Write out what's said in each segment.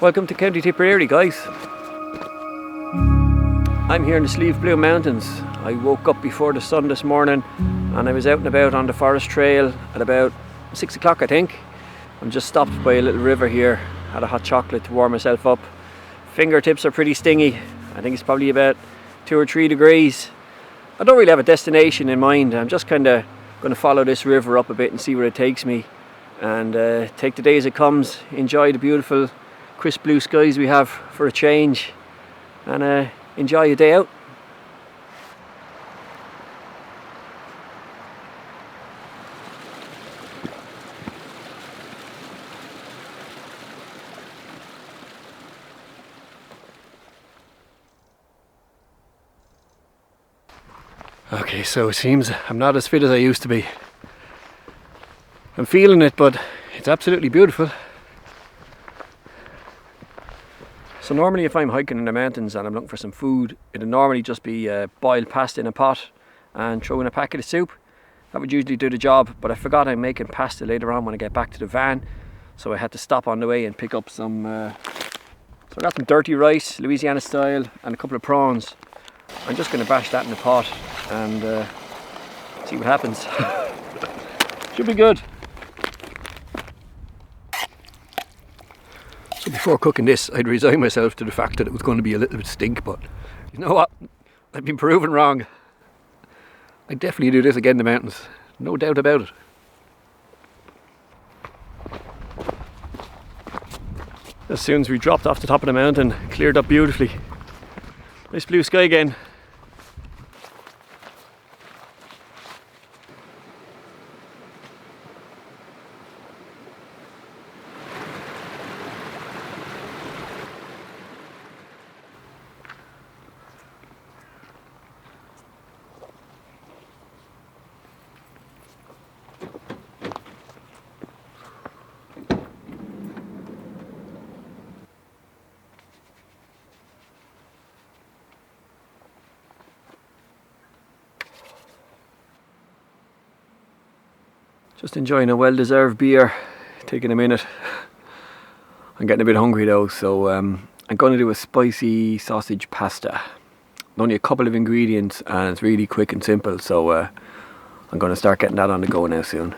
Welcome to County Tipperary, guys. I'm here in the Slievenamon Mountains. I woke up before the sun this morning and I was out and about on the forest trail at about 6 o'clock, I think. I'm just stopped by a little river here, had a hot chocolate to warm myself up. Fingertips are pretty stingy. I think it's probably about 2 or 3 degrees. I don't really have a destination in mind. I'm just kind of going to follow this river up a bit and see where it takes me, and take the day as it comes, enjoy the beautiful crisp blue skies we have for a change, and enjoy your day out. Okay, so it seems I'm not as fit as I used to be. I'm feeling it, but it's absolutely beautiful. So normally if I'm hiking in the mountains and I'm looking for some food, it'd normally just be boiled pasta in a pot and throw in a packet of soup. That would usually do the job, but I forgot I'm making pasta later on when I get back to the van, so I had to stop on the way and pick up some so I got some dirty rice, Louisiana style, and a couple of prawns. I'm just going to bash that in the pot and see what happens. Should be good. So before cooking this, I'd resign myself to the fact that it was going to be a little bit stink, but you know what? I've been proven wrong. I'd definitely do this again in the mountains, no doubt about it. As soon as we dropped off the top of the mountain, cleared up beautifully. Nice blue sky again. Just enjoying a well-deserved beer, taking a minute. I'm getting a bit hungry though, so I'm going to do a spicy sausage pasta. Only a couple of ingredients and it's really quick and simple, so I'm going to start getting that on the go now soon.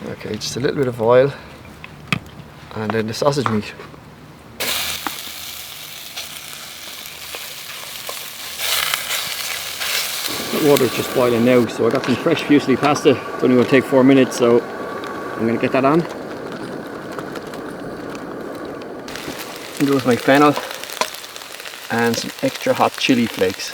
Okay, just a little bit of oil and then the sausage meat. The water's just boiling now, so I got some fresh fusilli pasta. It's only going to take 4 minutes, so I'm going to get that on. And goes my fennel and some extra hot chili flakes.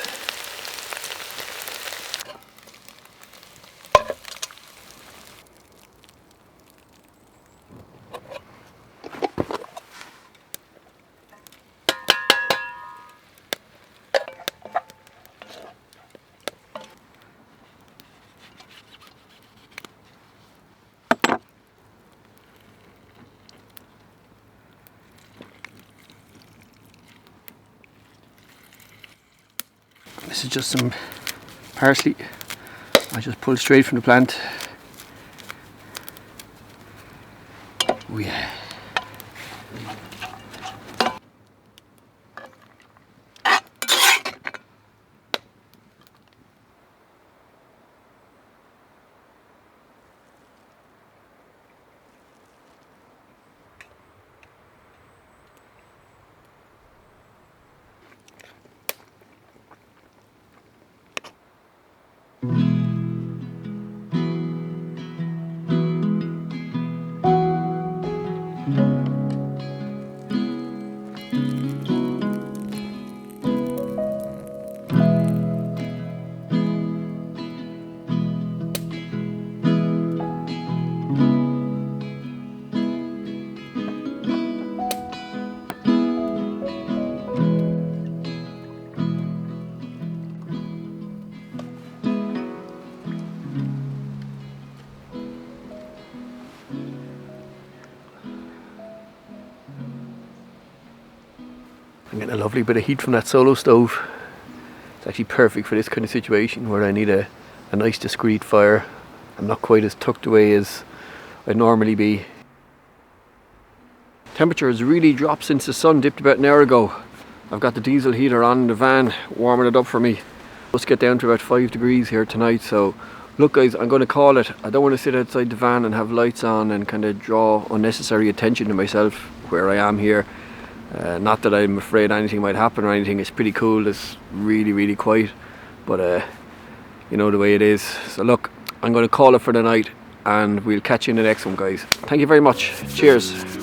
This is just some parsley I just pulled straight from the plant. Oh yeah. I'm getting a lovely bit of heat from that solo stove. It's actually perfect for this kind of situation where I need a nice discreet fire. I'm not quite as tucked away as I'd normally be. Temperature has really dropped since the sun dipped about an hour ago. I've got the diesel heater on in the van warming it up for me. Let's get down to about 5 degrees here tonight. So look guys, I'm going to call it. I don't want to sit outside the van and have lights on and kind of draw unnecessary attention to myself where I am here. Not that I'm afraid anything might happen or anything. It's pretty cool. It's really quiet, but you know the way it is. So look, I'm going to call it for the night and we'll catch you in the next one guys. Thank you very much. Cheers.